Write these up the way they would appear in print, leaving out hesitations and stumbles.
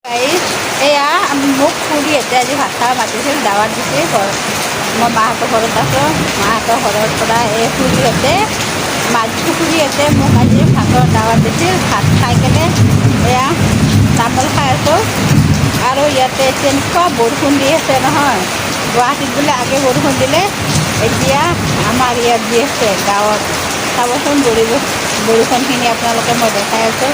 Guys এয়া মোক খুৰীহঁতে আজি ভাত খাব মাতিছিল, দাৱাত দিছিল। মই মাহঁতৰ ঘৰত আছোঁ। মাহঁতৰ ঘৰৰ পৰা এই খুৰীহঁতে খুৰীহঁতে মোক আজি ভাতৰ দাৱাত দিছিল। ভাত খাই কেনে এয়া তামোল খাই আছোঁ। আৰু ইয়াতে তেনেকুৱা বৰষুণ দি আছে নহয়, গুৱাহাটীত বোলে আগে বৰষুণ দিলে, এতিয়া আমাৰ ইয়াত দি আছে গাঁৱত। চাবচোন বৰষুণখিনি আপোনালোকে মই দেখাই আছোঁ।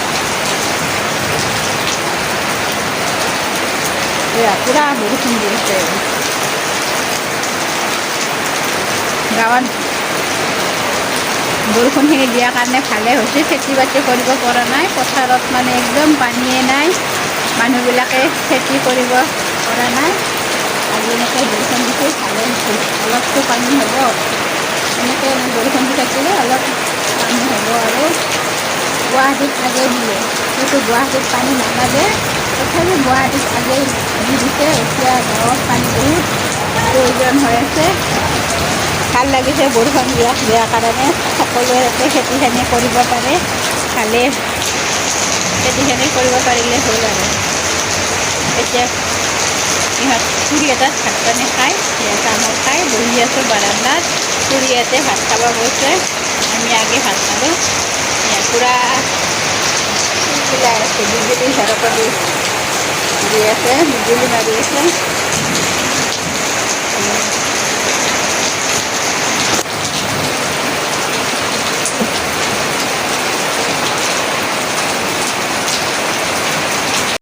পুৰা বৰষুণ দি আছে গাঁৱত। বৰষুণখিনি দিয়াৰ কাৰণে ভালে হৈছে, খেতি বাতি কৰিব পৰা নাই। পথাৰত মানে একদম পানীয়ে নাই, মানুহবিলাকে খেতি কৰিব পৰা নাই। আজি এনেকৈ বৰষুণ দিছে, ভালে হৈছে। অলপতো পানী হ'ব, এনেকৈ বৰষুণ দি থাকিলে অলপ পানী হ'ব। আৰু গুৱাহাটীত আগে দিলে, কিন্তু গুৱাহাটীত পানী নালাগে। তথাপি গুৱাহাটীত আগে দি দিছে। এতিয়া গাঁৱত পানী বহুত প্ৰয়োজন হৈ আছে। ভাল লাগিছে বৰষুণ দিয়াৰ কাৰণে। সকলোৱে যাতে খেতিখিনি কৰিব পাৰে, ভালে খেতিখিনি কৰিব পাৰিলে হ'ল। আৰু এতিয়া খুৰীহঁতে ভাত পানী খাই, তামোল খাই বহি আছোঁ বাৰান্দাত। খুৰীহঁতে ভাত খাব গৈছে, আমি আগে ভাত খালোঁ। পূৰা চিলাই আছে, বিজুলী ঢেৰেকণি দি আছে, বিজুলী মাৰি আছে।